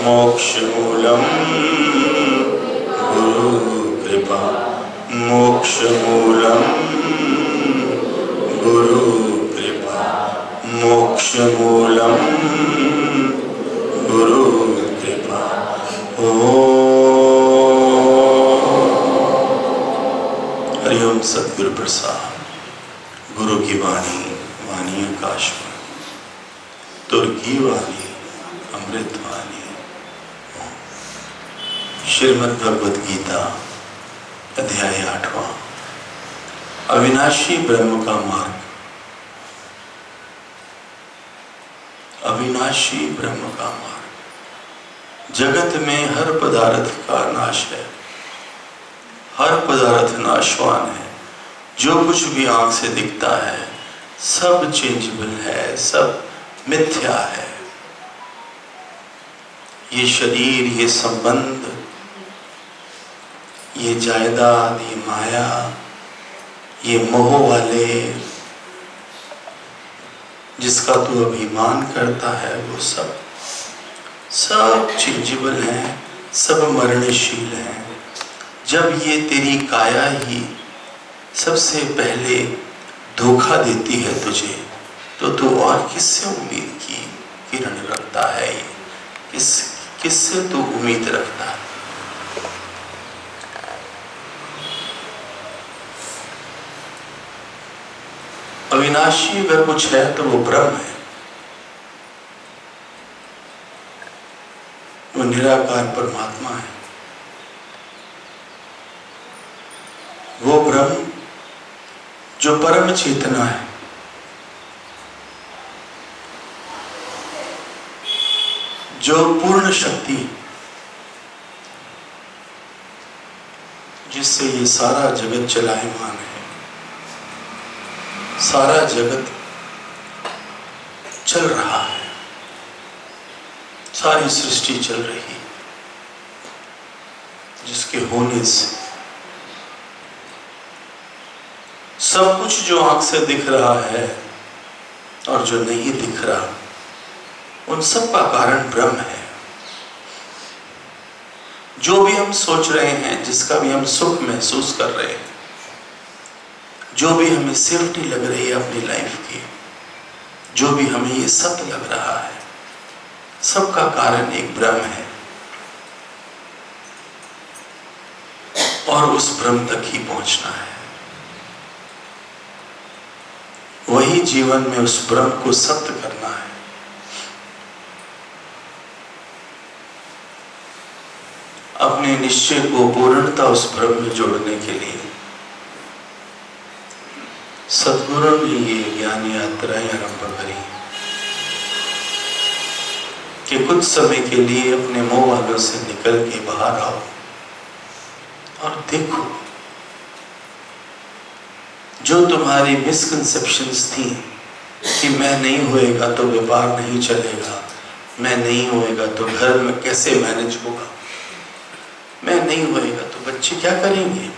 मोक्षमूलम गुरु कृपा, मोक्षमूलम गुरु कृपा, मोक्षमूलम गुरु कृपा। हरिओम। सद्गुरु प्रसाद। गुरु की वाणी, वाणी आकाश में, तुर की वाणी अमृत वाणी। श्रीमद् भगवद गीता अध्याय 8वां, अविनाशी ब्रह्म का मार्ग। अविनाशी ब्रह्म का मार्ग। जगत में हर पदार्थ का नाश है, हर पदार्थ नाशवान है। जो कुछ भी आंख से दिखता है सब चेंजेबल है, सब मिथ्या है। ये शरीर, ये संबंध, ये जायदाद, ये माया, ये मोह वाले जिसका तू अभिमान करता है, वो सब चेंजेबल है, सब मरणशील है। जब ये तेरी काया ही सबसे पहले धोखा देती है तुझे, तो तू और किससे उम्मीद की किरण रखता है? किससे तू उम्मीद रखता है? अविनाशी अगर कुछ है तो वो ब्रह्म है, वो निराकार परमात्मा है। वो ब्रह्म जो परम चेतना है, जो पूर्ण शक्ति, जिससे ये सारा जगत चलायमान है, सारा जगत चल रहा है, सारी सृष्टि चल रही है, जिसके होने से सब कुछ जो आंख से दिख रहा है और जो नहीं दिख रहा, उन सब का कारण ब्रह्म है। जो भी हम सोच रहे हैं, जिसका भी हम सुख महसूस कर रहे हैं, जो भी हमें सेफ्टी लग रही है अपनी लाइफ की, जो भी हमें ये सत्य लग रहा है, सबका कारण एक ब्रह्म है। और उस ब्रह्म तक ही पहुंचना है। वही जीवन में उस ब्रह्म को सत्य करना है। अपने निश्चय को पूर्णता उस ब्रह्म में जोड़ने के लिए सद्गुरु ने ये ज्ञान यात्राएं आरंभ करी कि कुछ समय के लिए अपने मोह वालों से निकल के बाहर आओ और देखो, जो तुम्हारी मिसकंसेप्शंस थी कि मैं नहीं होएगा तो व्यापार नहीं चलेगा, मैं नहीं होएगा तो घर में कैसे मैनेज होगा, मैं नहीं होएगा तो बच्चे क्या करेंगे।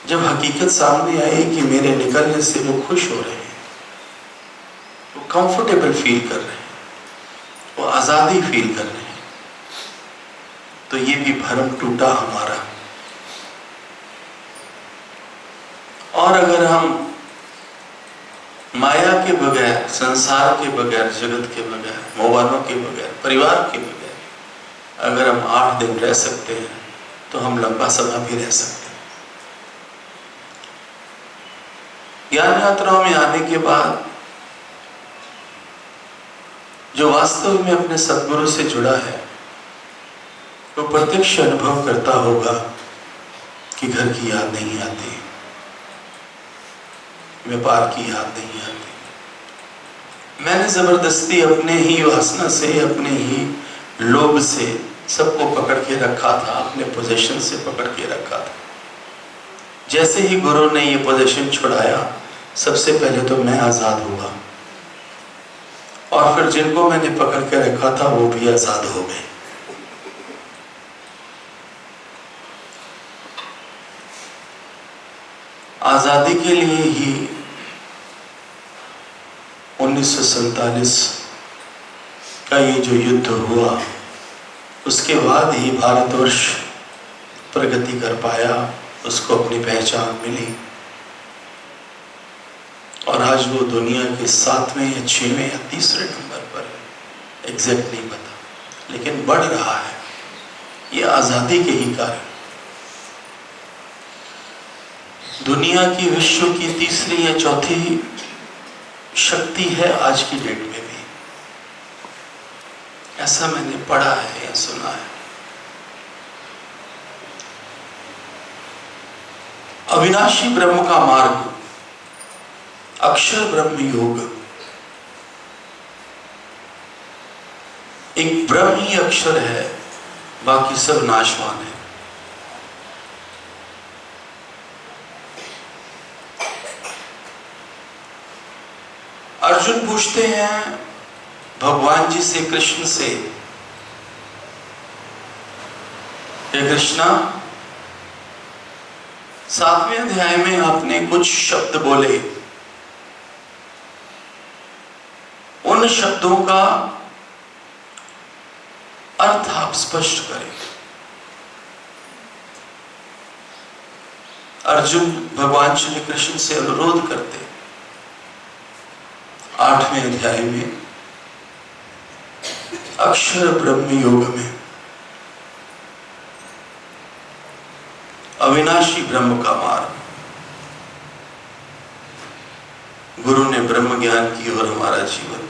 जब हकीकत सामने आई कि मेरे निकलने से वो खुश हो रहे हैं, वो कंफर्टेबल फील कर रहे हैं, वो आजादी फील कर रहे हैं, तो ये भी भरम टूटा हमारा। और अगर हम माया के बगैर, संसार के बगैर, जगत के बगैर, मोबाइलों के बगैर, परिवार के बगैर अगर हम 8 दिन रह सकते हैं तो हम लंबा समय भी रह सकते हैं। ज्ञान यात्राओं में आने के बाद जो वास्तव में अपने सद्गुरु से जुड़ा है, वो प्रत्यक्ष अनुभव करता होगा कि घर की याद नहीं आती, व्यापार की याद नहीं आती। मैंने जबरदस्ती अपने ही वासना से, अपने ही लोभ से सबको पकड़ के रखा था, अपने पोजीशन से पकड़ के रखा था। जैसे ही गुरु ने ये पोजीशन छुड़ाया, सबसे पहले तो मैं आजाद हुआ और फिर जिनको मैंने पकड़ के रखा था वो भी आजाद हो गए। आजादी के लिए ही 1947 का ये जो युद्ध हुआ, उसके बाद ही भारतवर्ष प्रगति कर पाया, उसको अपनी पहचान मिली। और आज वो दुनिया के 7वें या 6वें या 3रे नंबर पर है, एग्जैक्ट नहीं पता, लेकिन बढ़ रहा है। ये आजादी के ही कारण। दुनिया की विश्व की 3री या 4थी शक्ति है आज की डेट में भी, ऐसा मैंने पढ़ा है या सुना है। अविनाशी ब्रह्म का मार्ग, अक्षर ब्रह्म योग, एक ब्रह्म ही अक्षर है, बाकी सब नाशवान है। अर्जुन पूछते हैं भगवान जी से, कृष्ण से, हे कृष्णा, 7वें अध्याय में आपने कुछ शब्द बोले, उन शब्दों का अर्थ आप स्पष्ट करें। अर्जुन भगवान श्री कृष्ण से अनुरोध करते, 8वें अध्याय में अक्षर ब्रह्म योग में अविनाशी ब्रह्म का मार्ग। गुरु ने ब्रह्म ज्ञान की ओर हमारा जीवन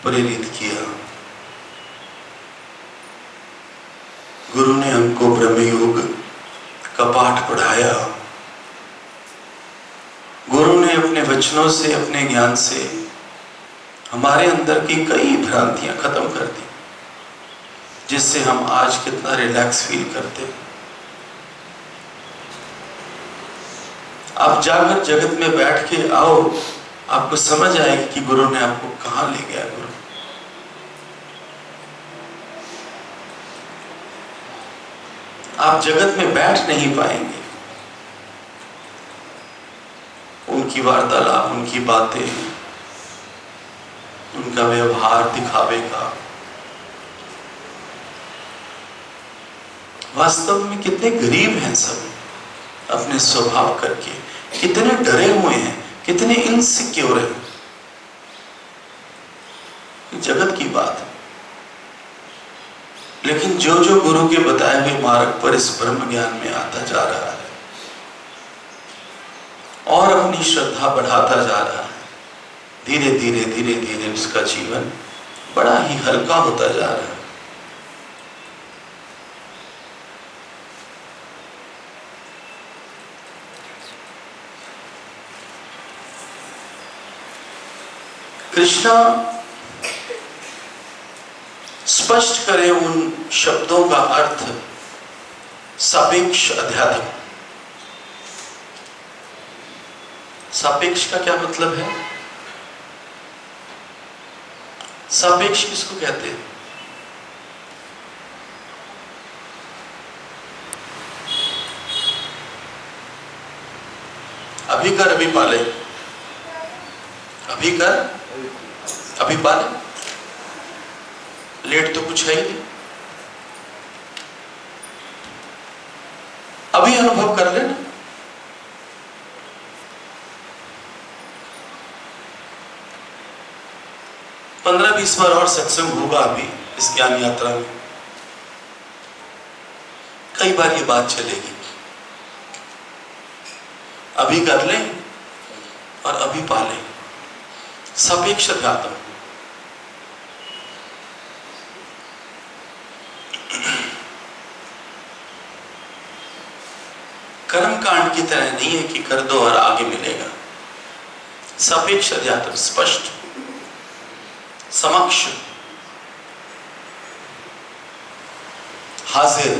प्रेरित किया। गुरु ने हमको ब्रह्म योग का पाठ पढ़ाया। गुरु ने अपने वचनों से, अपने ज्ञान से हमारे अंदर की कई भ्रांतियां खत्म कर दी, जिससे हम आज कितना रिलैक्स फील करते हैं। आप जागर जगत में बैठ के आओ, आपको समझ आएगी कि गुरु ने आपको कहां ले गया। गुरु आप जगत में बैठ नहीं पाएंगे। उनकी वार्तालाप, उनकी बातें, उनका व्यवहार दिखावे का, वास्तव में कितने गरीब हैं सब अपने स्वभाव करके, कितने डरे हुए हैं, कितने इनसिक्योर हैं। जगत की बात है, लेकिन जो जो गुरु के बताए हुए मार्ग पर इस ब्रह्म ज्ञान में आता जा रहा है और अपनी श्रद्धा बढ़ाता जा रहा है, धीरे धीरे धीरे धीरे उसका जीवन बड़ा ही हल्का होता जा रहा है। कृष्णा स्पष्ट करें उन शब्दों का अर्थ, सापेक्ष अध्यात्म। सापेक्ष का क्या मतलब है? सापेक्ष किसको कहते हैं? अभी कर अभी पाले, अभी कर अभी पाले। लेट तो कुछ है ही नहीं, अभी अनुभव कर लेना। पंद्रह 20 बार और सत्संग होगा अभी इस ज्ञान यात्रा में, कई बार ये बात चलेगी। अभी कर लें और अभी पा लें। सापेक्ष अध्यात्म। कर्म कांड की तरह नहीं है कि कर दो और आगे मिलेगा। सापेक्ष अध्यात्म स्पष्ट, समक्ष, हाजिर।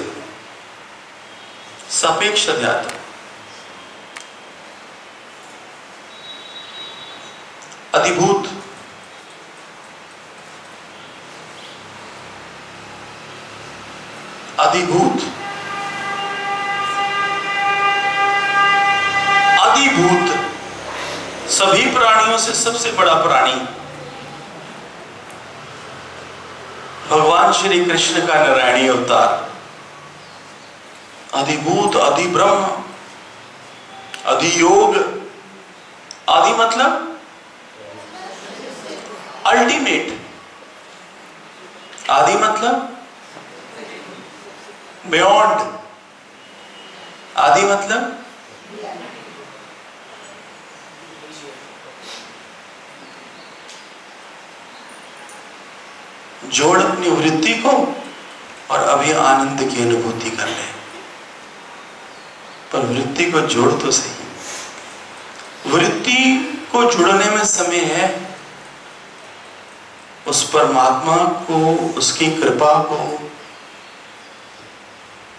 सापेक्ष अध्यात्म। अधिभूत, अधिभूत, अधिभूत, सभी प्राणियों से सबसे बड़ा प्राणी, भगवान श्री कृष्ण का नारायणी अवतार, अधिभूत, अधि ब्रह्म, अधि योग। आदि मतलब अल्टीमेट, आदि मतलब बियॉन्ड, आदि मतलब जोड़ अपनी वृत्ति को और अभी आनंद की अनुभूति कर ले। पर वृत्ति को जोड़ तो सही। वृत्ति को जुड़ने में समय है, उस परमात्मा को, उसकी कृपा को,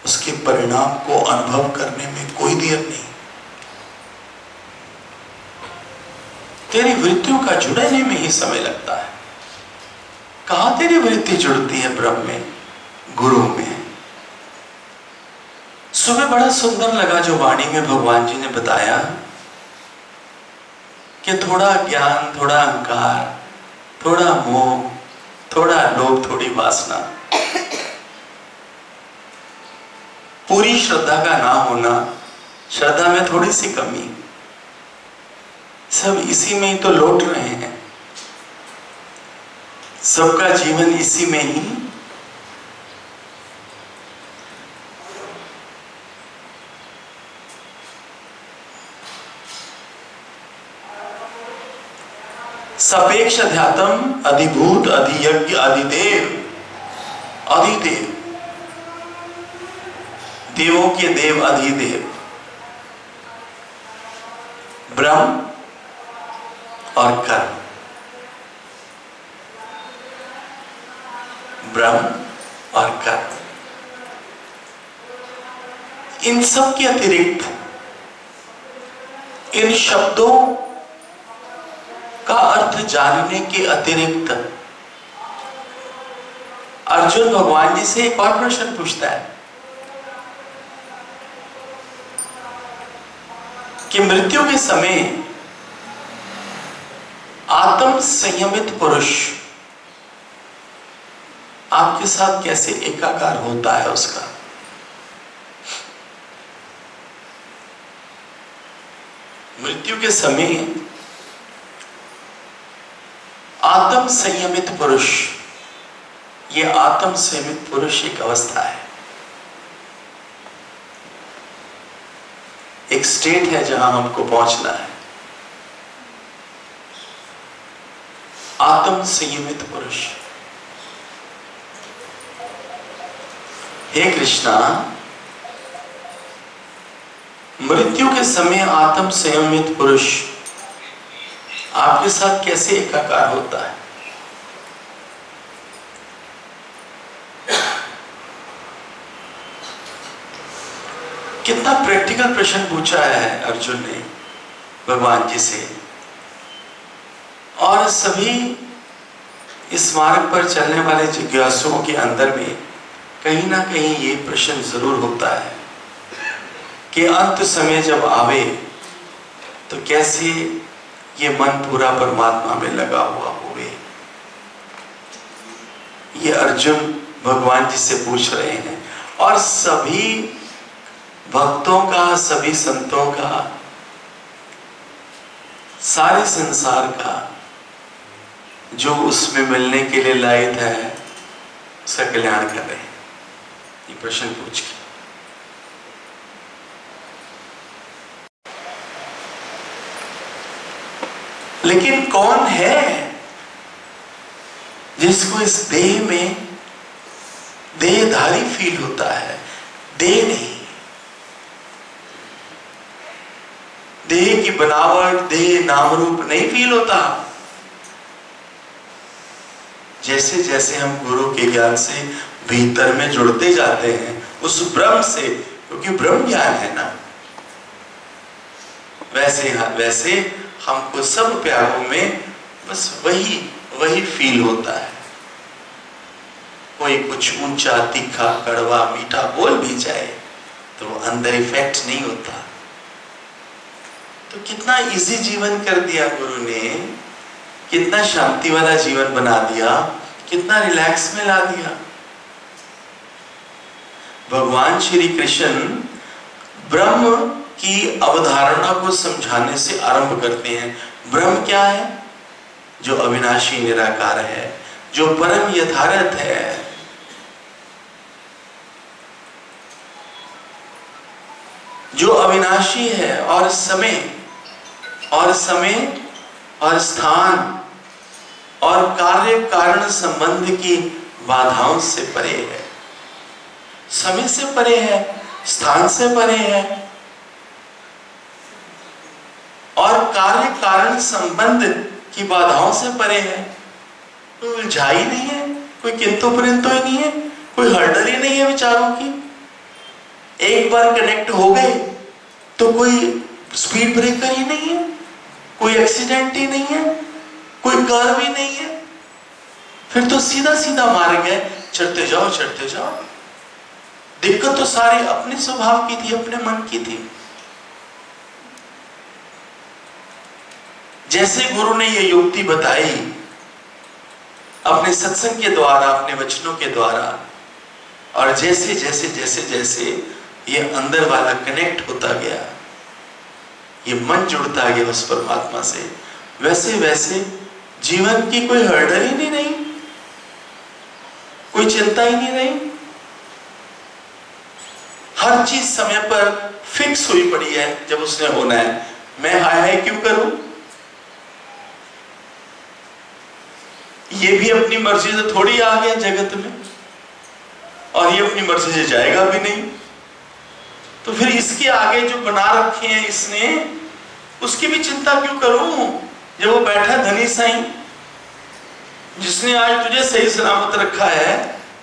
उसके परिणाम को अनुभव करने में कोई देर नहीं। तेरी वृत्तियों का जुड़ने में ही समय लगता है। कहां तेरी वृत्ति जुड़ती है? ब्रह्म में, गुरु में। सुबह बड़ा सुंदर लगा जो वाणी में भगवान जी ने बताया कि थोड़ा ज्ञान, थोड़ा अहंकार, थोड़ा मोह, थोड़ा लोभ, थोड़ी वासना, पूरी श्रद्धा का ना होना, श्रद्धा में थोड़ी सी कमी, सब इसी में ही तो लौट रहे हैं। सबका जीवन इसी में ही सापेक्ष अध्यात्म, अधिभूत, अधियज्ञ, अधिदेव, अधिदेव, देवों के देव, अधिदेव, ब्रह्म और कर्म, ब्रह्म और कर्म। इन सब के अतिरिक्त, इन शब्दों का अर्थ जानने के अतिरिक्त अर्जुन भगवान जी से एक और प्रश्न पूछता है कि मृत्यु के समय आत्म संयमित पुरुष आपके साथ कैसे एकाकार होता है उसका। मृत्यु के समय आत्म संयमित पुरुष, यह आत्म संयमित पुरुष एक अवस्था है, एक स्टेट है जहां हमको पहुंचना है। आत्म संयमित पुरुष। हे कृष्णा, मृत्यु के समय आत्म संयमित पुरुष आपके साथ कैसे एकाकार होता है? कितना प्रैक्टिकल प्रश्न पूछा है अर्जुन ने भगवान जी से। और सभी इस मार्ग पर चलने वाले जिज्ञासुओं के अंदर में कहीं ना कहीं ये प्रश्न जरूर होता है कि अंत समय जब आवे तो कैसे ये मन पूरा परमात्मा में लगा हुआ होवे। ये अर्जुन भगवान जी से पूछ रहे हैं। और सभी भक्तों का, सभी संतों का, सारे संसार का जो उसमें मिलने के लिए लायक है उसका कल्याण कर रहे हैं ये प्रश्न पूछ के। लेकिन कौन है जिसको इस देह में देहधारी फील होता है? देह नहीं, देह की बनावट, देह नाम रूप नहीं फील होता। जैसे जैसे हम गुरु के ज्ञान से भीतर में जुड़ते जाते हैं उस ब्रह्म से, क्योंकि ब्रह्म ज्ञान है ना, वैसे हमको सब प्यारों में बस वही फील होता है। कोई कुछ ऊंचा, तीखा, कड़वा, मीठा बोल भी जाए तो अंदर इफेक्ट नहीं होता। तो कितना इजी जीवन कर दिया गुरु ने, कितना शांति वाला जीवन बना दिया, कितना रिलैक्स में ला दिया। भगवान श्री कृष्ण ब्रह्म की अवधारणा को समझाने से आरंभ करते हैं। ब्रह्म क्या है? जो अविनाशी निराकार है, जो परम यथार्थ है। जो अविनाशी है और समय और स्थान और कार्य कारण संबंध की बाधाओं से परे है। समय से परे है, स्थान से परे है और कार्य कारण संबंध की बाधाओं से परे है। कोई उलझाई नहीं है, कोई किंतु परंतु ही नहीं है, कोई हर्डल ही नहीं है विचारों की। एक बार कनेक्ट हो गए तो कोई स्पीड ब्रेकर ही नहीं है, कोई एक्सीडेंट ही नहीं है, कोई कर्व ही नहीं है। फिर तो सीधा सीधा मार्ग है, चढ़ते जाओ चढ़ते जाओ। दिक्कत तो सारी अपने स्वभाव की थी, अपने मन की थी। जैसे गुरु ने ये युक्ति बताई अपने सत्संग के द्वारा, अपने वचनों के द्वारा, और जैसे जैसे जैसे जैसे ये अंदर वाला कनेक्ट होता गया, ये मन जुड़ता गया उस परमात्मा से, वैसे वैसे जीवन की कोई हर्डल ही नहीं रही, कोई चिंता ही नहीं रही। हर चीज समय पर फिक्स हुई पड़ी है। जब उसने होना है, मैं हाय हाय क्यों करूं? ये भी अपनी मर्जी से थोड़ी आ गया जगत में, और ये अपनी मर्जी से जाएगा भी नहीं। तो फिर इसके आगे जो बना रखे हैं इसने, उसकी भी चिंता क्यों करूं? जब वो बैठा धनी साईं, जिसने आज तुझे सही सलामत रखा है,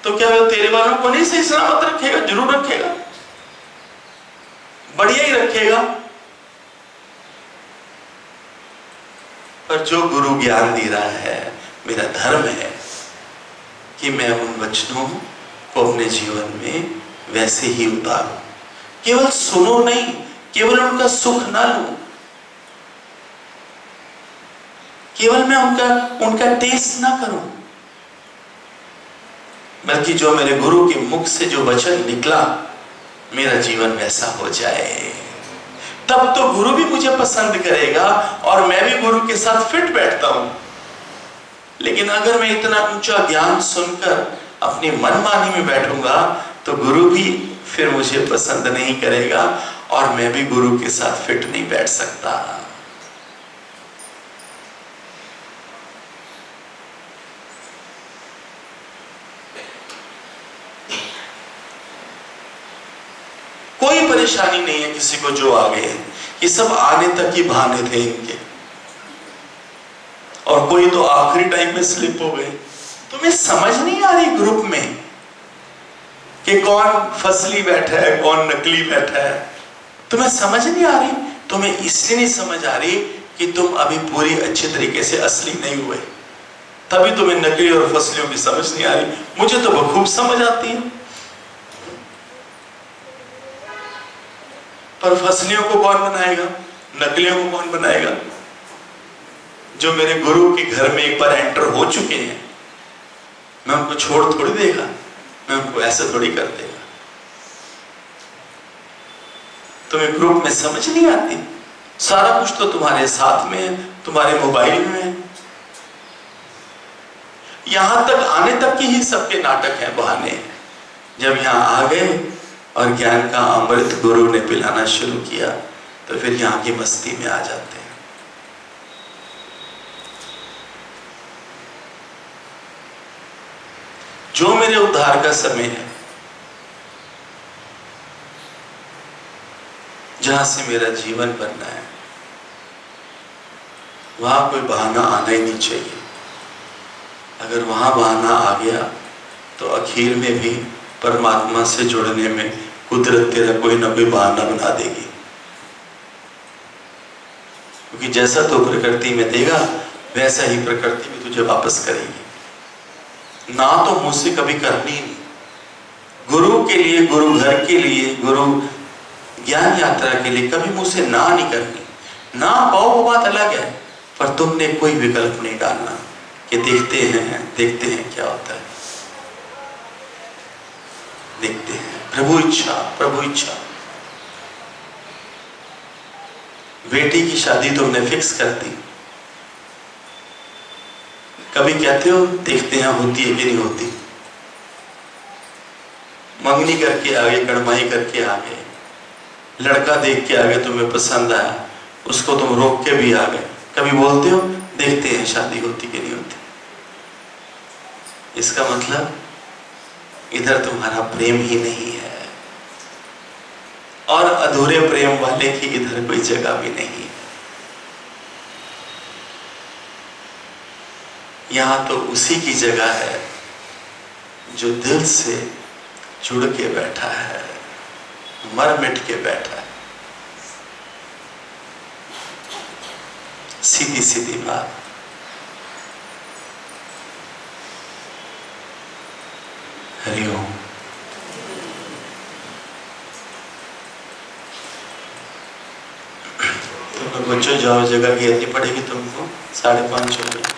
तो क्या वो तेरे वालों को नहीं सही सलामत रखेगा? जरूर रखेगा, बढ़िया ही रखेगा। पर जो गुरु ज्ञान दे रहा है, मेरा धर्म है कि मैं उन वचनों को अपने जीवन में वैसे ही उतारूं। केवल सुनो नहीं, केवल उनका सुख ना लूं, केवल मैं उनका टेस्ट ना करूं, बल्कि जो मेरे गुरु के मुख से जो वचन निकला, मेरा जीवन वैसा हो जाए। तब तो गुरु भी मुझे पसंद करेगा और मैं भी गुरु के साथ फिट बैठता हूं। लेकिन अगर मैं इतना ऊंचा ज्ञान सुनकर अपनी मनमानी में बैठूंगा, तो गुरु भी फिर मुझे पसंद नहीं करेगा और मैं भी गुरु के साथ फिट नहीं बैठ सकता। कोई परेशानी नहीं है किसी को जो आ गए, ये सब आने तक ही बहाने थे इनके, और कोई तो आखिरी टाइम में स्लिप हो गए। तुम्हें समझ नहीं आ रही ग्रुप में कि कौन फसली बैठा है, कौन नकली बैठा है? तुम्हें समझ नहीं आ रही? तुम्हें इसलिए नहीं समझ आ रही कि तुम अभी पूरी अच्छे तरीके से असली नहीं हुए, तभी तुम्हें नकली और फसलियों की समझ नहीं आ रही। मुझे तो बखूब समझ आती है। पर फसलियों को कौन बनाएगा? नकलियों को कौन बनाएगा? जो मेरे गुरु के घर में एक बार एंटर हो चुके हैं, मैं उनको छोड़ थोड़ी देगा, मैं उनको ऐसे थोड़ी कर देगा। तुम्हें ग्रुप में समझ नहीं आती? सारा कुछ तो तुम्हारे साथ में है, तुम्हारे मोबाइल में है। यहां तक आने तक की ही सबके नाटक है, बहाने। जब यहां आ गए और ज्ञान का अमृत गुरु ने पिलाना शुरू किया, तो फिर यहां की मस्ती में आ जाते हैं। जो मेरे उद्धार का समय है, जहां से मेरा जीवन बनना है, वहां कोई बहाना आना ही नहीं चाहिए। अगर वहां बहाना आ गया तो आखिर में भी परमात्मा से जुड़ने में कुदरत तेरा कोई ना कोई बहाना बना देगी। क्योंकि जैसा तो प्रकृति में देगा, वैसा ही प्रकृति भी तुझे वापस करेगी। ना तो मुझसे कभी करनी नहीं। गुरु के लिए, गुरु घर के लिए, गुरु ज्ञान यात्रा के लिए कभी मुझसे ना नहीं करनी। ना पाओ वो बात अलग है, पर तुमने कोई विकल्प नहीं डालना कि देखते हैं क्या होता है। देखते हैं। प्रभु इच्छा, प्रभु इच्छा। बेटी की शादी तुमने फिक्स कर दी, कभी कहते हो देखते हैं होती है कि नहीं होती। मंगनी करके आगे, कड़माई करके आगे, लड़का देख के आगे, तुम्हें पसंद आया, उसको तुम रोक के भी आ गए, कभी बोलते हो देखते हैं शादी होती कि नहीं होती। इसका मतलब इधर तुम्हारा प्रेम ही नहीं है, और अधूरे प्रेम वाले की इधर कोई जगह भी नहीं है। यहां तो उसी की जगह है जो दिल से जुड़ के बैठा है, मर मिट के बैठा है। सीधी सीधी बात। हरिओम। तो बच्चों जाओ, जगह घेरनी पड़ेगी तुमको, 5:30 हो गए।